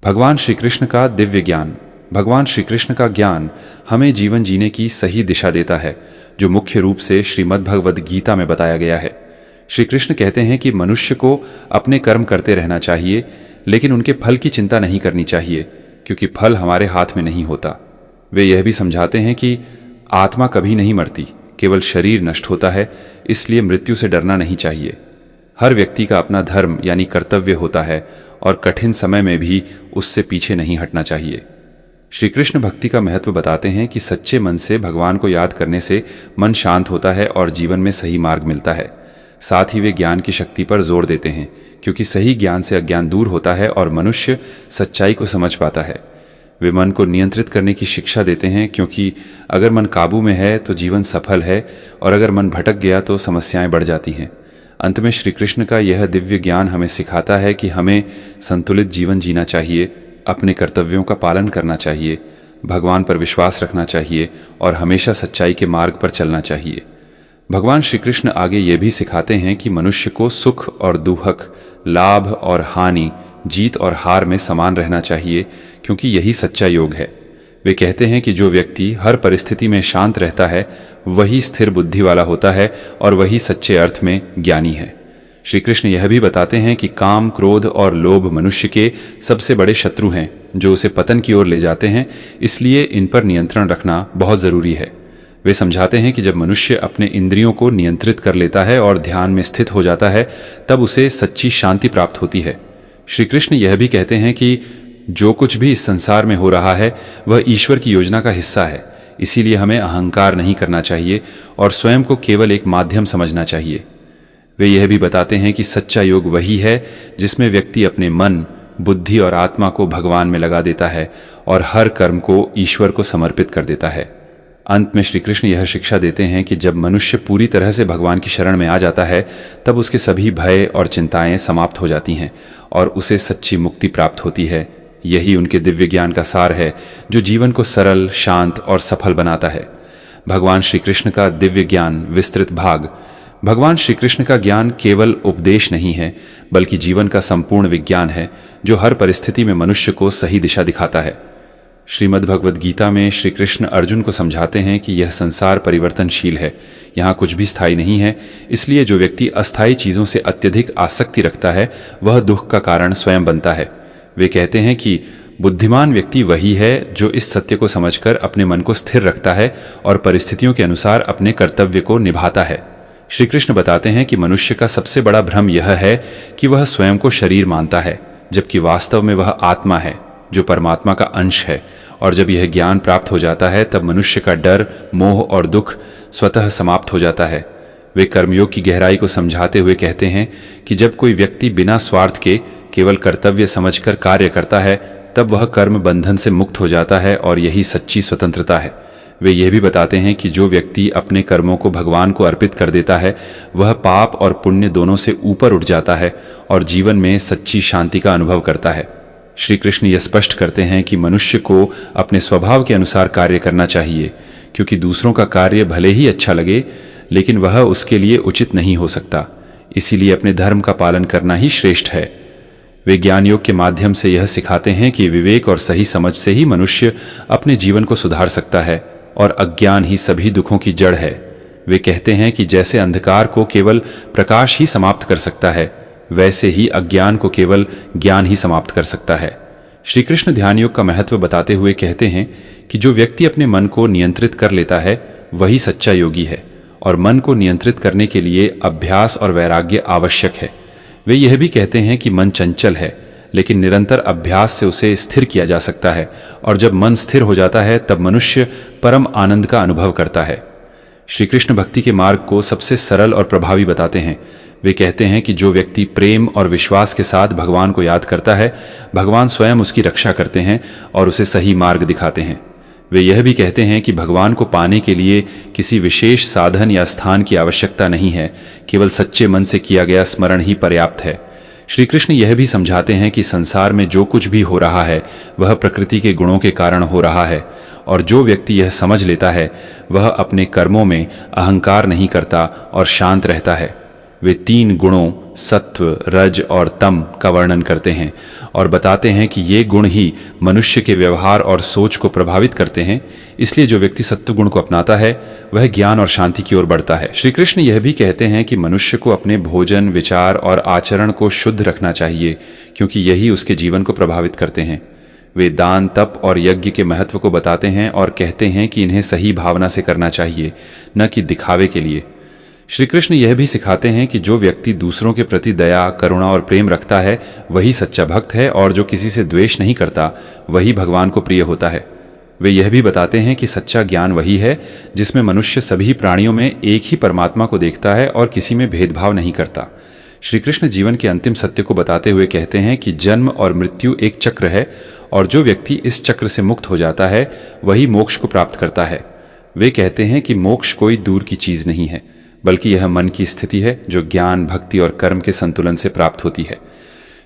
भगवान श्री कृष्ण का दिव्य ज्ञान। भगवान श्री कृष्ण का ज्ञान हमें जीवन जीने की सही दिशा देता है, जो मुख्य रूप से श्रीमद् भगवद गीता में बताया गया है। श्री कृष्ण कहते हैं कि मनुष्य को अपने कर्म करते रहना चाहिए, लेकिन उनके फल की चिंता नहीं करनी चाहिए, क्योंकि फल हमारे हाथ में नहीं होता। वे यह भी समझाते हैं कि आत्मा कभी नहीं मरती, केवल शरीर नष्ट होता है, इसलिए मृत्यु से डरना नहीं चाहिए। हर व्यक्ति का अपना धर्म यानी कर्तव्य होता है और कठिन समय में भी उससे पीछे नहीं हटना चाहिए। श्री कृष्ण भक्ति का महत्व बताते हैं कि सच्चे मन से भगवान को याद करने से मन शांत होता है और जीवन में सही मार्ग मिलता है। साथ ही वे ज्ञान की शक्ति पर जोर देते हैं, क्योंकि सही ज्ञान से अज्ञान दूर होता है और मनुष्य सच्चाई को समझ पाता है। वे मन को नियंत्रित करने की शिक्षा देते हैं, क्योंकि अगर मन काबू में है तो जीवन सफल है, और अगर मन भटक गया तो समस्याएं बढ़ जाती हैं। अंत में श्री कृष्ण का यह दिव्य ज्ञान हमें सिखाता है कि हमें संतुलित जीवन जीना चाहिए, अपने कर्तव्यों का पालन करना चाहिए, भगवान पर विश्वास रखना चाहिए और हमेशा सच्चाई के मार्ग पर चलना चाहिए। भगवान श्री कृष्ण आगे ये भी सिखाते हैं कि मनुष्य को सुख और दुख, लाभ और हानि, जीत और हार में समान रहना चाहिए, क्योंकि यही सच्चा योग है। वे कहते हैं कि जो व्यक्ति हर परिस्थिति में शांत रहता है वही स्थिर बुद्धि वाला होता है और वही सच्चे अर्थ में ज्ञानी है। श्री कृष्ण यह भी बताते हैं कि काम, क्रोध और लोभ मनुष्य के सबसे बड़े शत्रु हैं, जो उसे पतन की ओर ले जाते हैं, इसलिए इन पर नियंत्रण रखना बहुत ज़रूरी है। वे समझाते हैं कि जब मनुष्य अपने इंद्रियों को नियंत्रित कर लेता है और ध्यान में स्थित हो जाता है, तब उसे सच्ची शांति प्राप्त होती है। श्री कृष्ण यह भी कहते हैं कि जो कुछ भी इस संसार में हो रहा है वह ईश्वर की योजना का हिस्सा है, इसीलिए हमें अहंकार नहीं करना चाहिए और स्वयं को केवल एक माध्यम समझना चाहिए। वे यह भी बताते हैं कि सच्चा योग वही है जिसमें व्यक्ति अपने मन, बुद्धि और आत्मा को भगवान में लगा देता है और हर कर्म को ईश्वर को समर्पित कर देता है। अंत में श्री कृष्ण यह शिक्षा देते हैं कि जब मनुष्य पूरी तरह से भगवान की शरण में आ जाता है, तब उसके सभी भय और चिंताएं समाप्त हो जाती हैं और उसे सच्ची मुक्ति प्राप्त होती है। यही उनके दिव्य ज्ञान का सार है, जो जीवन को सरल, शांत और सफल बनाता है। भगवान श्री कृष्ण का दिव्य ज्ञान विस्तृत भाग। भगवान श्री कृष्ण का ज्ञान केवल उपदेश नहीं है, बल्कि जीवन का संपूर्ण विज्ञान है, जो हर परिस्थिति में मनुष्य को सही दिशा दिखाता है। श्रीमद् भगवद गीता में श्री कृष्ण अर्जुन को समझाते हैं कि यह संसार परिवर्तनशील है, यहाँ कुछ भी स्थायी नहीं है, इसलिए जो व्यक्ति अस्थायी चीज़ों से अत्यधिक आसक्ति रखता है वह दुख का कारण स्वयं बनता है। वे कहते हैं कि बुद्धिमान व्यक्ति वही है जो इस सत्य को समझकर अपने मन को स्थिर रखता है और परिस्थितियों के अनुसार अपने कर्तव्य को निभाता है। श्री कृष्ण बताते हैं कि मनुष्य का सबसे बड़ा भ्रम यह है कि वह स्वयं को शरीर मानता है, जबकि वास्तव में वह आत्मा है, जो परमात्मा का अंश है। और जब यह ज्ञान प्राप्त हो जाता है, तब मनुष्य का डर, मोह और दुख स्वतः समाप्त हो जाता है। वे कर्मयोग की गहराई को समझाते हुए कहते हैं कि जब कोई व्यक्ति बिना स्वार्थ के केवल कर्तव्य समझकर कार्य करता है, तब वह कर्म बंधन से मुक्त हो जाता है और यही सच्ची स्वतंत्रता है। वे यह भी बताते हैं कि जो व्यक्ति अपने कर्मों को भगवान को अर्पित कर देता है, वह पाप और पुण्य दोनों से ऊपर उठ जाता है और जीवन में सच्ची शांति का अनुभव करता है। श्री कृष्ण यह स्पष्ट करते हैं कि मनुष्य को अपने स्वभाव के अनुसार कार्य करना चाहिए, क्योंकि दूसरों का कार्य भले ही अच्छा लगे, लेकिन वह उसके लिए उचित नहीं हो सकता। इसीलिए अपने धर्म का पालन करना ही श्रेष्ठ है। वे ज्ञान योग के माध्यम से यह सिखाते हैं कि विवेक और सही समझ से ही मनुष्य अपने जीवन को सुधार सकता है और अज्ञान ही सभी दुखों की जड़ है। वे कहते हैं कि जैसे अंधकार को केवल प्रकाश ही समाप्त कर सकता है, वैसे ही अज्ञान को केवल ज्ञान ही समाप्त कर सकता है। श्री कृष्ण ध्यान योग का महत्व बताते हुए कहते हैं कि जो व्यक्ति अपने मन को नियंत्रित कर लेता है वही सच्चा योगी है, और मन को नियंत्रित करने के लिए अभ्यास और वैराग्य आवश्यक है। वे यह भी कहते हैं कि मन चंचल है, लेकिन निरंतर अभ्यास से उसे स्थिर किया जा सकता है, और जब मन स्थिर हो जाता है तब मनुष्य परम आनंद का अनुभव करता है। श्री कृष्ण भक्ति के मार्ग को सबसे सरल और प्रभावी बताते हैं। वे कहते हैं कि जो व्यक्ति प्रेम और विश्वास के साथ भगवान को याद करता है, भगवान स्वयं उसकी रक्षा करते हैं और उसे सही मार्ग दिखाते हैं। वे यह भी कहते हैं कि भगवान को पाने के लिए किसी विशेष साधन या स्थान की आवश्यकता नहीं है, केवल सच्चे मन से किया गया स्मरण ही पर्याप्त है। श्री कृष्ण यह भी समझाते हैं कि संसार में जो कुछ भी हो रहा है वह प्रकृति के गुणों के कारण हो रहा है, और जो व्यक्ति यह समझ लेता है वह अपने कर्मों में अहंकार नहीं करता और शांत रहता है। वे 3 गुणों सत्व, रज और तम का वर्णन करते हैं और बताते हैं कि ये गुण ही मनुष्य के व्यवहार और सोच को प्रभावित करते हैं। इसलिए जो व्यक्ति सत्व गुण को अपनाता है वह ज्ञान और शांति की ओर बढ़ता है। श्री कृष्ण यह भी कहते हैं कि मनुष्य को अपने भोजन, विचार और आचरण को शुद्ध रखना चाहिए, क्योंकि यही उसके जीवन को प्रभावित करते हैं। वे दान, तप और यज्ञ के महत्व को बताते हैं और कहते हैं कि इन्हें सही भावना से करना चाहिए, न कि दिखावे के लिए। श्री कृष्ण यह भी सिखाते हैं कि जो व्यक्ति दूसरों के प्रति दया, करुणा और प्रेम रखता है वही सच्चा भक्त है, और जो किसी से द्वेष नहीं करता वही भगवान को प्रिय होता है। वे यह भी बताते हैं कि सच्चा ज्ञान वही है जिसमें मनुष्य सभी प्राणियों में एक ही परमात्मा को देखता है और किसी में भेदभाव नहीं करता। श्री कृष्ण जीवन के अंतिम सत्य को बताते हुए कहते हैं कि जन्म और मृत्यु एक चक्र है, और जो व्यक्ति इस चक्र से मुक्त हो जाता है वही मोक्ष को प्राप्त करता है। वे कहते हैं कि मोक्ष कोई दूर की चीज नहीं है, बल्कि यह मन की स्थिति है जो ज्ञान, भक्ति और कर्म के संतुलन से प्राप्त होती है।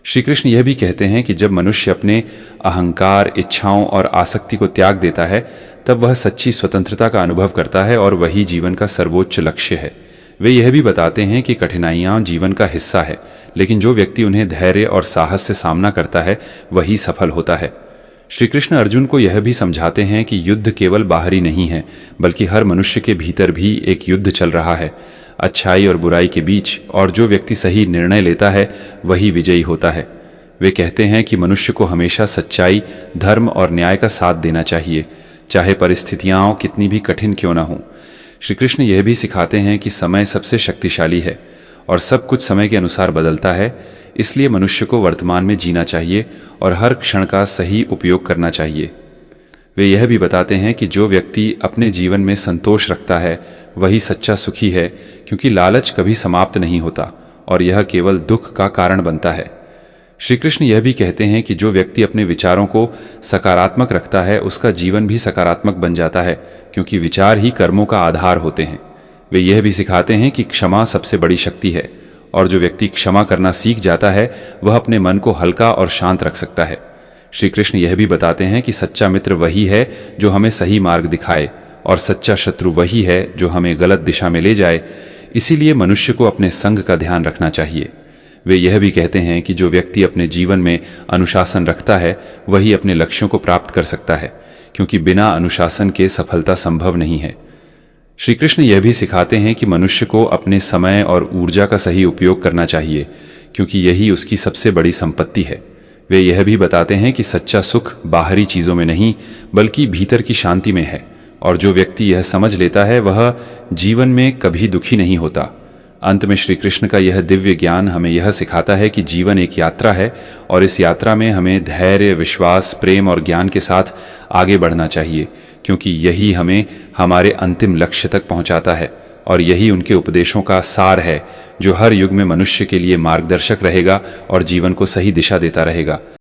श्री कृष्ण यह भी कहते हैं कि जब मनुष्य अपने अहंकार, इच्छाओं और आसक्ति को त्याग देता है तब वह सच्ची स्वतंत्रता का अनुभव करता है, और वही जीवन का सर्वोच्च लक्ष्य है। वे यह भी बताते हैं कि कठिनाइयां जीवन का हिस्सा है, लेकिन जो व्यक्ति उन्हें धैर्य और साहस से सामना करता है वही सफल होता है। श्री कृष्ण अर्जुन को यह भी समझाते हैं कि युद्ध केवल बाहरी नहीं है, बल्कि हर मनुष्य के भीतर भी एक युद्ध चल रहा है, अच्छाई और बुराई के बीच, और जो व्यक्ति सही निर्णय लेता है वही विजयी होता है। वे कहते हैं कि मनुष्य को हमेशा सच्चाई, धर्म और न्याय का साथ देना चाहिए, चाहे परिस्थितियां कितनी भी कठिन क्यों न हों। श्री कृष्ण यह भी सिखाते हैं कि समय सबसे शक्तिशाली है और सब कुछ समय के अनुसार बदलता है, इसलिए मनुष्य को वर्तमान में जीना चाहिए और हर क्षण का सही उपयोग करना चाहिए। वे यह भी बताते हैं कि जो व्यक्ति अपने जीवन में संतोष रखता है वही सच्चा सुखी है, क्योंकि लालच कभी समाप्त नहीं होता और यह केवल दुख का कारण बनता है। श्री कृष्ण यह भी कहते हैं कि जो व्यक्ति अपने विचारों को सकारात्मक रखता है उसका जीवन भी सकारात्मक बन जाता है, क्योंकि विचार ही कर्मों का आधार होते हैं। वे यह भी सिखाते हैं कि क्षमा सबसे बड़ी शक्ति है, और जो व्यक्ति क्षमा करना सीख जाता है वह अपने मन को हल्का और शांत रख सकता है। श्री कृष्ण यह भी बताते हैं कि सच्चा मित्र वही है जो हमें सही मार्ग दिखाए, और सच्चा शत्रु वही है जो हमें गलत दिशा में ले जाए। इसीलिए मनुष्य को अपने संग का ध्यान रखना चाहिए। वे यह भी कहते हैं कि जो व्यक्ति अपने जीवन में अनुशासन रखता है वही अपने लक्ष्यों को प्राप्त कर सकता है, क्योंकि बिना अनुशासन के सफलता संभव नहीं है। श्री कृष्ण यह भी सिखाते हैं कि मनुष्य को अपने समय और ऊर्जा का सही उपयोग करना चाहिए, क्योंकि यही उसकी सबसे बड़ी संपत्ति है। वे यह भी बताते हैं कि सच्चा सुख बाहरी चीज़ों में नहीं बल्कि भीतर की शांति में है, और जो व्यक्ति यह समझ लेता है वह जीवन में कभी दुखी नहीं होता। अंत में श्री कृष्ण का यह दिव्य ज्ञान हमें यह सिखाता है कि जीवन एक यात्रा है, और इस यात्रा में हमें धैर्य, विश्वास, प्रेम और ज्ञान के साथ आगे बढ़ना चाहिए, क्योंकि यही हमें हमारे अंतिम लक्ष्य तक पहुंचाता है, और यही उनके उपदेशों का सार है जो हर युग में मनुष्य के लिए मार्गदर्शक रहेगा और जीवन को सही दिशा देता रहेगा।